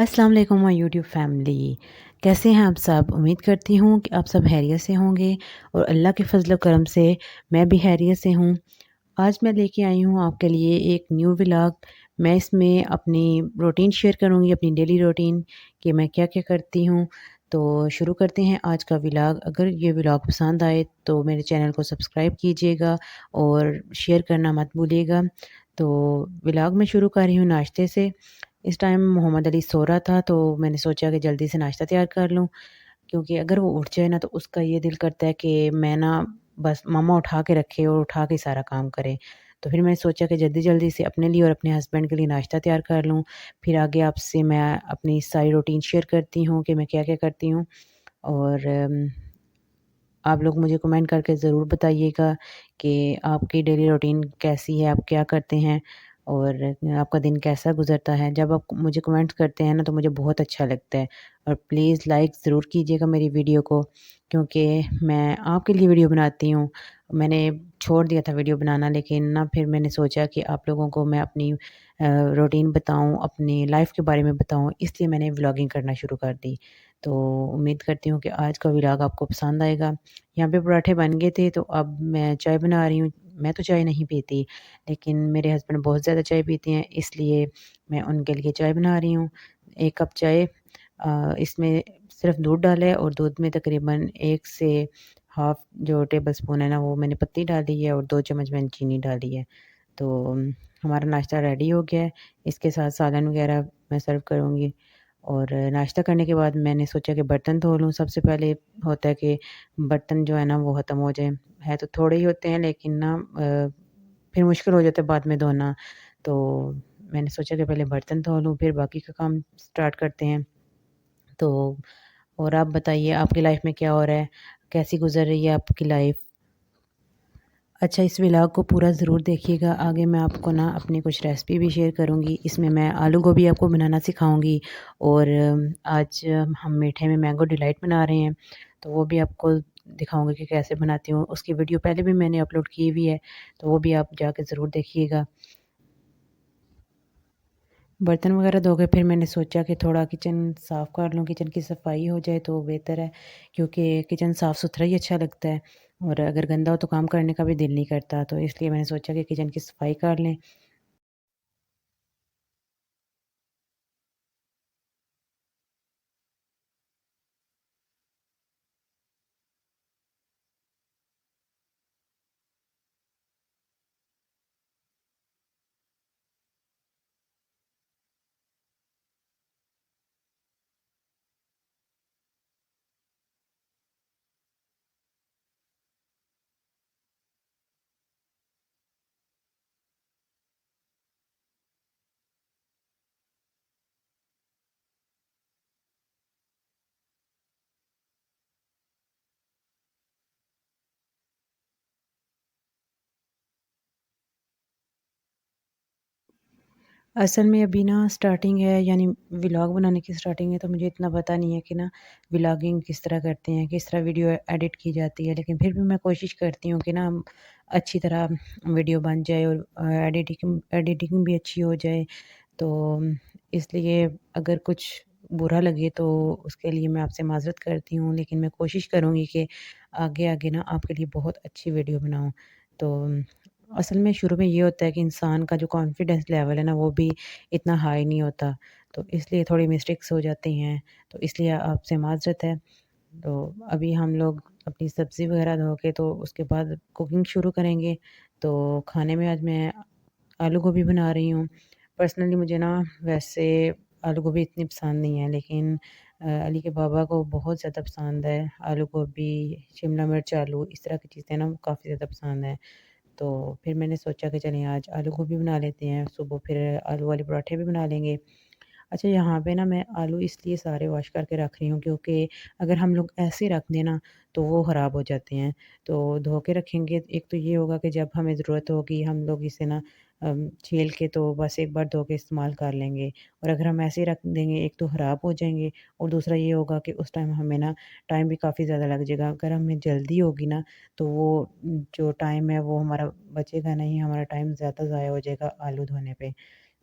अस्सलाम वालेकुम my YouTube family. कैसे हैं आप सब? उम्मीद करती हूँ कि आप सब खैरियत से होंगे और अल्लाह के फ़ज़ल व करम से मैं भी खैरियत से हूँ। आज मैं लेके आई हूँ आपके लिए एक न्यू व्लॉग। मैं इसमें अपनी रूटीन शेयर करूँगी, अपनी डेली रूटीन कि मैं क्या-क्या करती हूँ। तो शुरू करते हैं आज का व्लॉग। अगर ये व्लॉग पसंद आए तो मेरे चैनल को सब्सक्राइब कीजिएगा और शेयर करना मत भूलिएगा। तो व्लॉग मैं शुरू कर रही हूँ नाश्ते से। इस टाइम मोहम्मद अली सो रहा था तो मैंने सोचा कि जल्दी से नाश्ता तैयार कर लूँ, क्योंकि अगर वो उठ जाए ना तो उसका ये दिल करता है कि मैं ना बस मम्मा उठा के रखे और उठा के सारा काम करे। तो फिर मैंने सोचा कि जल्दी-जल्दी से अपने लिए और अपने हस्बैंड के लिए नाश्ता तैयार कर लूँ। फिर आगे आपसे मैं अपनी सारी रूटीन शेयर करती हूँ कि मैं क्या-क्या करती हूँ। और आप लोग मुझे कमेंट करके ज़रूर बताइएगा कि आपकी डेली रूटीन कैसी है, आप क्या करते हैं और आपका दिन कैसा गुज़रता है। जब आप मुझे कमेंट्स करते हैं ना तो मुझे बहुत अच्छा लगता है। और प्लीज़ लाइक ज़रूर कीजिएगा मेरी वीडियो को, क्योंकि मैं आपके लिए वीडियो बनाती हूँ। मैंने छोड़ दिया था वीडियो बनाना, लेकिन ना फिर मैंने सोचा कि आप लोगों को मैं अपनी रूटीन बताऊँ, अपनी लाइफ़ के बारे में बताऊँ, इसलिए मैंने व्लॉगिंग करना शुरू कर दी। तो उम्मीद करती हूँ कि आज का व्लॉग आपको पसंद आएगा। यहाँ पे पराठे बन गए थे तो अब मैं चाय बना रही हूँ। मैं तो चाय नहीं पीती, लेकिन मेरे हस्बैंड बहुत ज़्यादा चाय पीते हैं, इसलिए मैं उनके लिए चाय बना रही हूँ। 1 कप चाय, इसमें सिर्फ़ दूध डाला है और दूध में तकरीबन 1 से हाफ़ जो टेबल स्पून है ना वो मैंने पत्ती डाली है और 2 चम्मच मैंने चीनी डाली है। तो हमारा नाश्ता रेडी हो गया है। इसके साथ सालन वग़ैरह मैं सर्व करूँगी। और नाश्ता करने के बाद मैंने सोचा कि बर्तन धो लूँ। सबसे पहले होता है कि बर्तन जो है ना वो ख़त्म हो जाए। है तो थोड़े ही होते हैं, लेकिन ना फिर मुश्किल हो जाता है बाद में धोना। तो मैंने सोचा कि पहले बर्तन धो लूँ, फिर बाकी का काम स्टार्ट करते हैं। तो और आप बताइए आपकी लाइफ़ में क्या हो रहा है? कैसी गुज़र रही है आपकी लाइफ़? अच्छा, इस व्लॉग को पूरा ज़रूर देखिएगा। आगे मैं आपको ना अपनी कुछ रेसिपी भी शेयर करूँगी। इसमें मैं आलू गोभी आपको बनाना सिखाऊँगी और आज हम मीठे में मैंगो डिलाइट बना रहे हैं, तो वो भी आपको दिखाऊँगी कि कैसे बनाती हूँ। उसकी वीडियो पहले भी मैंने अपलोड की हुई है, तो वो भी आप जाके ज़रूर देखिएगा। बर्तन वगैरह धो के फिर मैंने सोचा कि थोड़ा किचन साफ़ कर लूँ, किचन की सफाई हो जाए तो बेहतर है, क्योंकि किचन साफ़-सुथरा ही अच्छा लगता है और अगर गंदा हो तो काम करने का भी दिल नहीं करता। तो इसलिए मैंने सोचा कि किचन की सफाई कर लें। असल में अभी ना स्टार्टिंग है, यानी व्लॉग बनाने की स्टार्टिंग है, तो मुझे इतना पता नहीं है कि ना व्लॉगिंग किस तरह करते हैं, किस तरह वीडियो एडिट की जाती है। लेकिन फिर भी मैं कोशिश करती हूँ कि ना अच्छी तरह वीडियो बन जाए और एडिटिंग एडिटिंग भी अच्छी हो जाए। तो इसलिए अगर कुछ बुरा लगे तो उसके लिए मैं आपसे माज़रत करती हूँ, लेकिन मैं कोशिश करूँगी कि आगे-आगे ना आपके लिए बहुत अच्छी वीडियो बनाऊँ। तो असल में शुरू में ये होता है कि इंसान का जो कॉन्फिडेंस लेवल है ना वो भी इतना हाई नहीं होता, तो इसलिए थोड़ी मिस्टेक्स हो जाती हैं, तो इसलिए आपसे माज़रत है। तो अभी हम लोग अपनी सब्ज़ी वगैरह धो के तो उसके बाद कुकिंग शुरू करेंगे। तो खाने में आज मैं आलू गोभी बना रही हूँ। पर्सनली मुझे ना वैसे आलू गोभी इतनी पसंद नहीं है, लेकिन अली के बाबा को बहुत ज़्यादा पसंद है। आलू गोभी, शिमला मिर्च, आलू इस तरह की चीज़ें ना काफ़ी ज़्यादा पसंद है। तो फिर मैंने सोचा कि चलें आज आलू गोभी बना लेते हैं, सुबह फिर आलू वाले पराठे भी बना लेंगे। अच्छा, यहाँ पे ना मैं आलू इसलिए सारे वॉश करके रख रही हूँ, क्योंकि अगर हम लोग ऐसे रख दें ना तो वो ख़राब हो जाते हैं। तो धो के रखेंगे, एक तो ये होगा कि जब हमें ज़रूरत होगी हम लोग इसे ना छील के तो बस एक बार धो के इस्तेमाल कर लेंगे। और अगर हम ऐसे ही रख देंगे, एक तो ख़राब हो जाएँगे और दूसरा ये होगा कि उस टाइम हमें ना टाइम भी काफ़ी ज़्यादा लग जाएगा। अगर हमें जल्दी होगी ना तो वो जो टाइम है वो हमारा बचेगा नहीं, हमारा टाइम ज़्यादा ज़ाया हो जाएगा आलू धोने पे।